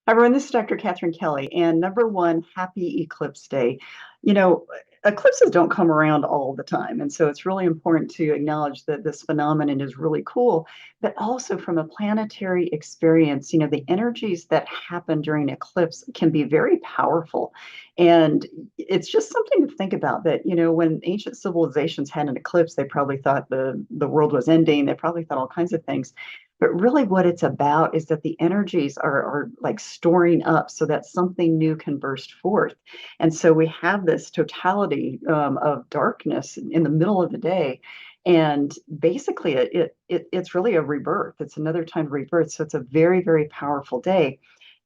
Hi, everyone. This is Dr. Katherine.Kelly, and number one, happy Eclipse Day. You know, eclipses don't come around all the time, and so it's really important to acknowledge that this phenomenon is really cool, but also from a planetary experience, the energies that happen during eclipse can be very powerful. And it's just something to think about that, when ancient civilizations had an eclipse, they probably thought the world was ending. They probably thought all kinds of things. But really, what it's about is that the energies are like storing up so that something new can burst forth. And so we have this totality of darkness in the middle of the day. And basically, it's really a rebirth. It's another time of rebirth. So it's a very, very powerful day.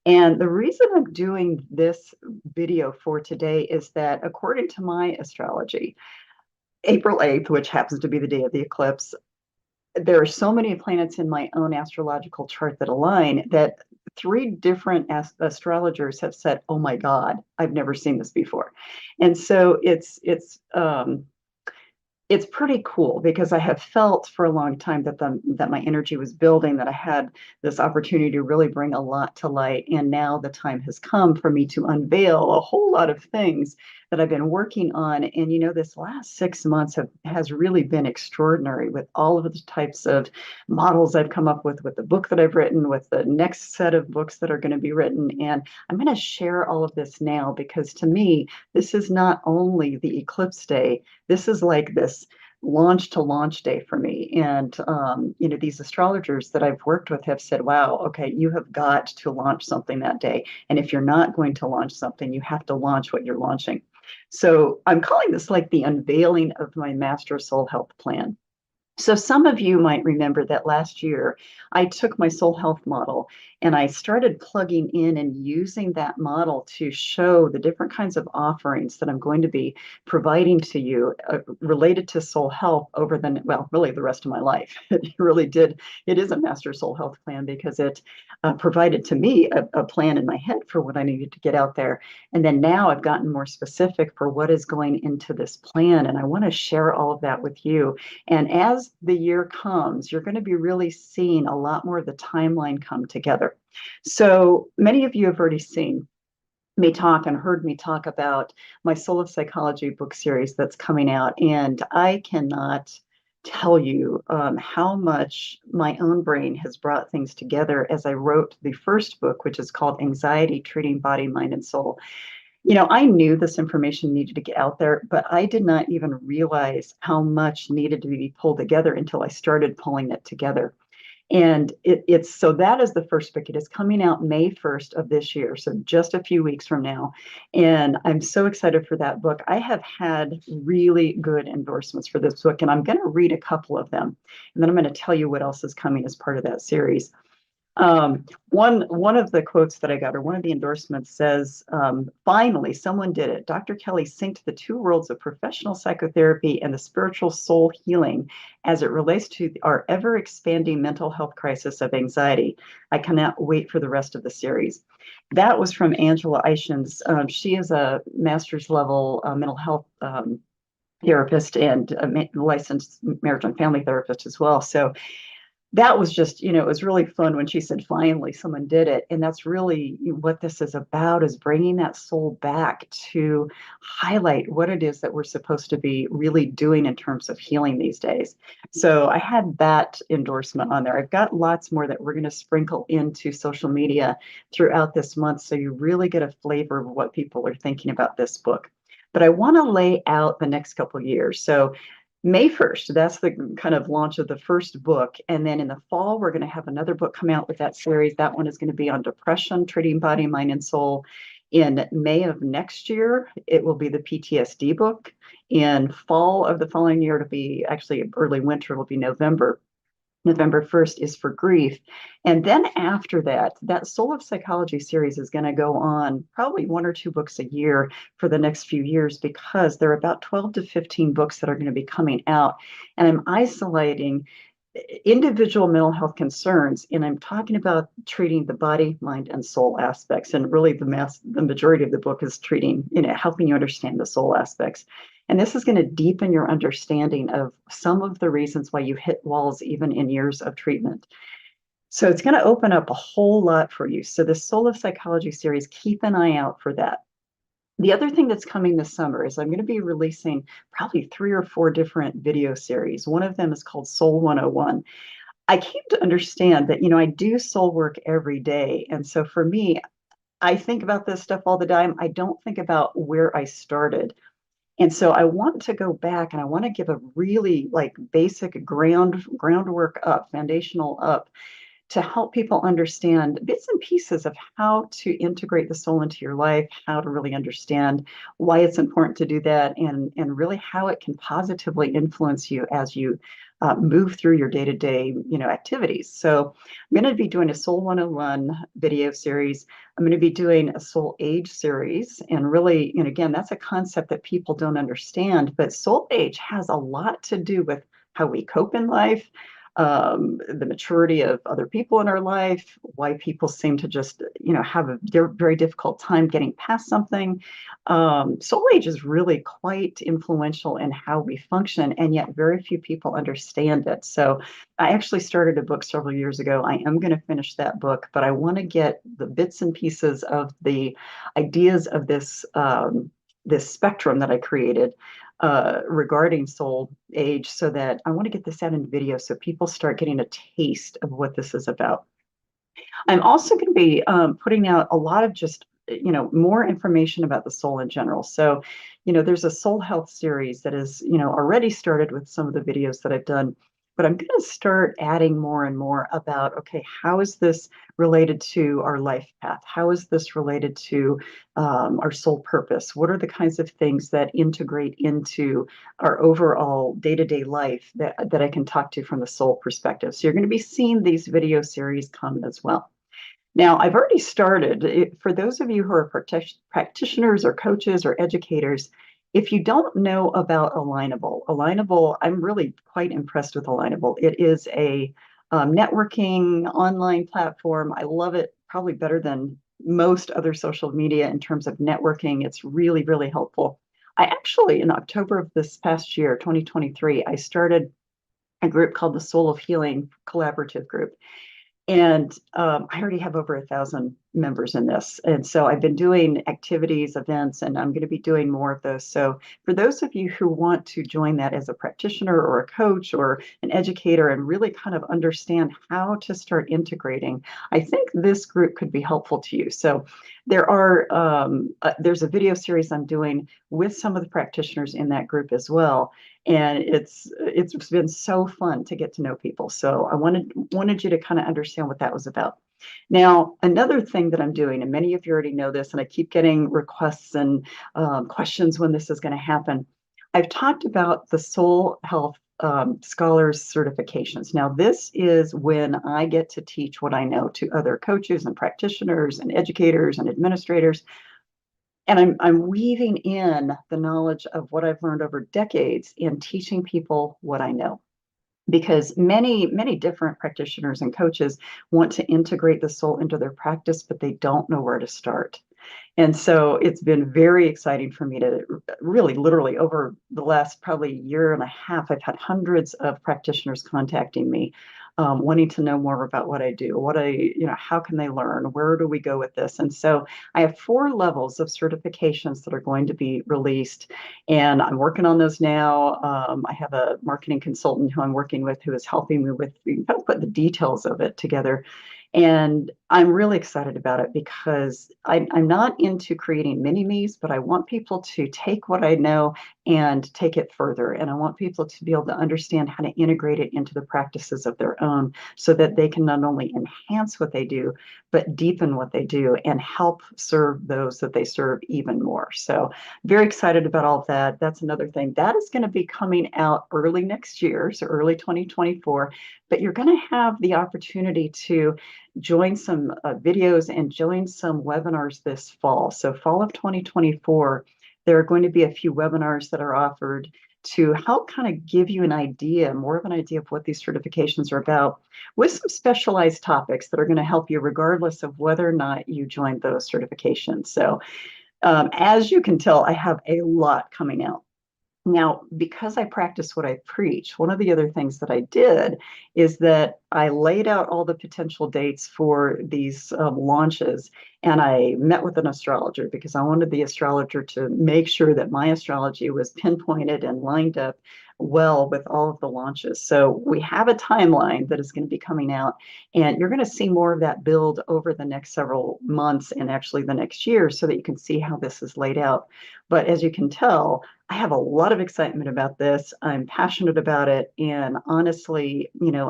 And the reason I'm doing this video for today is that according to my astrology, April 8th, which happens to be the day of the eclipse, there are so many planets in my own astrological chart that align that three different astrologers have said, "Oh my God, I've never seen this before," and so it's pretty cool because I have felt for a long time that my energy was building, that I had this opportunity to really bring a lot to light, and now the time has come for me to unveil a whole lot of things that I've been working on. And this last 6 months has really been extraordinary with all of the types of models I've come up with the book that I've written, with the next set of books that are going to be written. And I'm going to share all of this now because to me, this is not only the eclipse day, this is like this launch to launch day for me. And, these astrologers that I've worked with have said, wow, okay, you have got to launch something that day. And if you're not going to launch something, you have to launch what you're launching. So I'm calling this like the unveiling of my Master Soul Health Plan. So some of you might remember that last year I took my soul health model and I started plugging in and using that model to show the different kinds of offerings that I'm going to be providing to you related to soul health over really the rest of my life. It really did. It is a master soul health plan because it provided to me a plan in my head for what I needed to get out there. And then now I've gotten more specific for what is going into this plan. And I want to share all of that with you. And as the year comes, you're going to be really seeing a lot more of the timeline come together. So many of you have already seen me talk and heard me talk about my Soul of Psychology book series that's coming out. And I cannot tell you how much my own brain has brought things together as I wrote the first book, which is called Anxiety, Treating Body, Mind, and Soul. I knew this information needed to get out there, but I did not even realize how much needed to be pulled together until I started pulling it together. And it's so that is the first book. It is coming out May 1st of this year, so just a few weeks from now. And I'm so excited for that book. I have had really good endorsements for this book, and I'm going to read a couple of them. And then I'm going to tell you what else is coming as part of that series. One of the quotes that I got, or one of the endorsements says, finally, someone did it. Dr. Kelly synced the two worlds of professional psychotherapy and the spiritual soul healing as it relates to our ever expanding mental health crisis of anxiety. I cannot wait for the rest of the series. That was from Angela Eichens. She is a master's level mental health therapist and a licensed marriage and family therapist as well. So that was just, it was really fun when she said, finally, someone did it. And that's really what this is about, is bringing that soul back to highlight what it is that we're supposed to be really doing in terms of healing these days. So I had that endorsement on there. I've got lots more that we're going to sprinkle into social media throughout this month, so you really get a flavor of what people are thinking about this book. But I want to lay out the next couple of years. So May 1st, that's the kind of launch of the first book. And then in the fall, we're going to have another book come out with that series. That one is going to be on depression, treating body, mind, and soul. In May of next year, it will be the PTSD book. In fall of the following year, it'll be actually early winter, it'll be November. November 1st is for grief. And then after that, that Soul of Psychology series is going to go on probably one or two books a year for the next few years, because there are about 12 to 15 books that are going to be coming out. And I'm isolating individual mental health concerns, and I'm talking about treating the body, mind, and soul aspects. And really the majority of the book is treating, helping you understand the soul aspects. And this is going to deepen your understanding of some of the reasons why you hit walls even in years of treatment. So it's going to open up a whole lot for you. So the Soul of Psychology series, keep an eye out for that. The other thing that's coming this summer is I'm going to be releasing probably 3 or 4 different video series. One of them is called Soul 101. I came to understand that, I do soul work every day. And so for me, I think about this stuff all the time. I don't think about where I started. And so I want to go back and I want to give a really like basic groundwork up, foundational up to help people understand bits and pieces of how to integrate the soul into your life, how to really understand why it's important to do that, and really how it can positively influence you as you move through your day-to-day, activities. So I'm going to be doing a Soul 101 video series. I'm going to be doing a Soul Age series. And really, again, that's a concept that people don't understand, but Soul Age has a lot to do with how we cope in life, the maturity of other people in our life, why people seem to just, have a very difficult time getting past something. Soul age is really quite influential in how we function, and yet very few people understand it. So I actually started a book several years ago. I am going to finish that book, but I want to get the bits and pieces of the ideas of this spectrum that I created regarding soul age, so that I want to get this out in video so people start getting a taste of what this is about. I'm also going to be putting out a lot of just, more information about the soul in general. So, there's a soul health series that is, already started with some of the videos that I've done, but I'm going to start adding more and more about, okay, how is this related to our life path? How is this related to our soul purpose? What are the kinds of things that integrate into our overall day-to-day life that I can talk to from the soul perspective? So you're going to be seeing these video series come as well. Now, I've already started. For those of you who are practitioners or coaches or educators, if you don't know about Alignable, I'm really quite impressed with Alignable. It is a networking online platform. I love it probably better than most other social media in terms of networking. It's really, really helpful. I actually, in October of this past year, 2023, I started a group called the Soul of Healing Collaborative Group. And I already have over 1,000 members in this. And so I've been doing activities, events, and I'm going to be doing more of those. So for those of you who want to join that as a practitioner or a coach or an educator and really kind of understand how to start integrating, I think this group could be helpful to you. So there's a video series I'm doing with some of the practitioners in that group as well. And it's been so fun to get to know people. So I wanted you to kind of understand what that was about. Now, another thing that I'm doing, and many of you already know this, and I keep getting requests and questions when this is going to happen. I've talked about the Soul Health Scholars certifications. Now, this is when I get to teach what I know to other coaches and practitioners and educators and administrators. And I'm weaving in the knowledge of what I've learned over decades in teaching people what I know. Because many, many different practitioners and coaches want to integrate the soul into their practice, but they don't know where to start. And so it's been very exciting for me to really, literally over the last probably year and a half, I've had hundreds of practitioners contacting me, wanting to know more about what I do, how can they learn? Where do we go with this? And so I have 4 levels of certifications that are going to be released, and I'm working on those now. I have a marketing consultant who I'm working with who is helping me with kind of put the details of it together. And I'm really excited about it because I'm not into creating mini-me's, but I want people to take what I know and take it further. And I want people to be able to understand how to integrate it into the practices of their own so that they can not only enhance what they do, but deepen what they do and help serve those that they serve even more. So very excited about all of that. That's another thing. That is going to be coming out early next year, so early 2024. But you're going to have the opportunity to join some videos and join some webinars this fall. So fall of 2024, there are going to be a few webinars that are offered to help kind of give you an idea, more of an idea of what these certifications are about, with some specialized topics that are going to help you regardless of whether or not you joined those certifications. So as you can tell, I have a lot coming out. Now, because I practice what I preach, one of the other things that I did is that I laid out all the potential dates for these launches, and I met with an astrologer because I wanted the astrologer to make sure that my astrology was pinpointed and lined up well with all of the launches. So we have a timeline that is going to be coming out, and you're going to see more of that build over the next several months and actually the next year so that you can see how this is laid out. But as you can tell, I have a lot of excitement about this. I'm passionate about it. And honestly,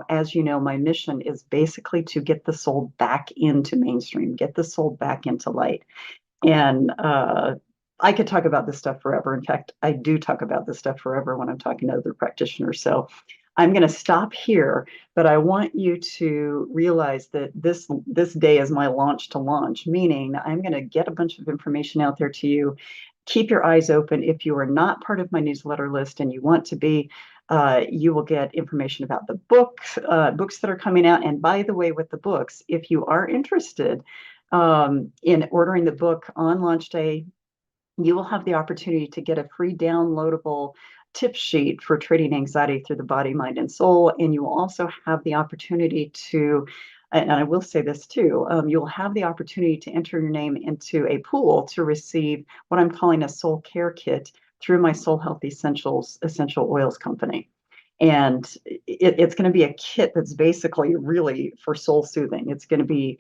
as you know, my mission is basically to get the soul back into mainstream, get the soul back into light. And I could talk about this stuff forever. In fact, I do talk about this stuff forever when I'm talking to other practitioners. So I'm going to stop here, but I want you to realize that this day is my launch to launch, meaning I'm going to get a bunch of information out there to you. Keep your eyes open. If you are not part of my newsletter list and you want to be, you will get information about the books that are coming out. And by the way, with the books, if you are interested in ordering the book on launch day, you will have the opportunity to get a free downloadable tip sheet for treating anxiety through the body, mind, and soul. And you will also have the opportunity to, and I will say this too, you'll have the opportunity to enter your name into a pool to receive what I'm calling a soul care kit through my Soul Health Essentials essential oils company. And it's going to be a kit that's basically really for soul soothing. It's going to be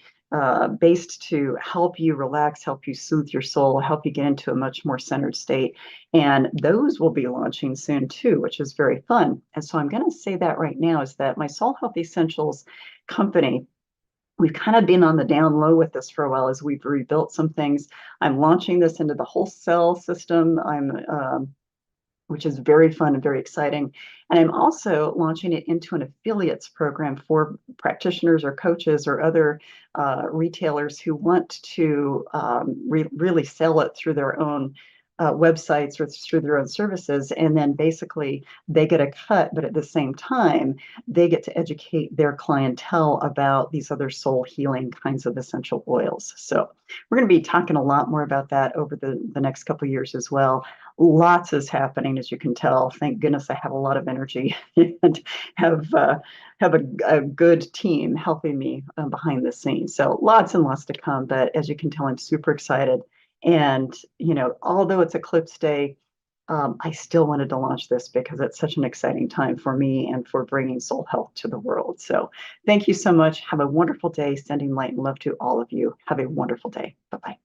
based to help you relax, help you soothe your soul, help you get into a much more centered state. And those will be launching soon too, which is very fun. And so I'm going to say that right now is that my Soul Health Essentials company, we've kind of been on the down low with this for a while as we've rebuilt some things. I'm launching this into the wholesale system. Which is very fun and very exciting. And I'm also launching it into an affiliates program for practitioners or coaches or other retailers who want to really sell it through their own websites or through their own services. And then basically they get a cut, but at the same time, they get to educate their clientele about these other soul healing kinds of essential oils. So we're going to be talking a lot more about that over the next couple of years as well. Lots is happening, as you can tell. Thank goodness I have a lot of energy and have a good team helping me behind the scenes. So lots and lots to come. But as you can tell, I'm super excited. And although it's Eclipse Day, I still wanted to launch this because it's such an exciting time for me and for bringing soul health to the world. So thank you so much. Have a wonderful day. Sending light and love to all of you. Have a wonderful day. Bye-bye.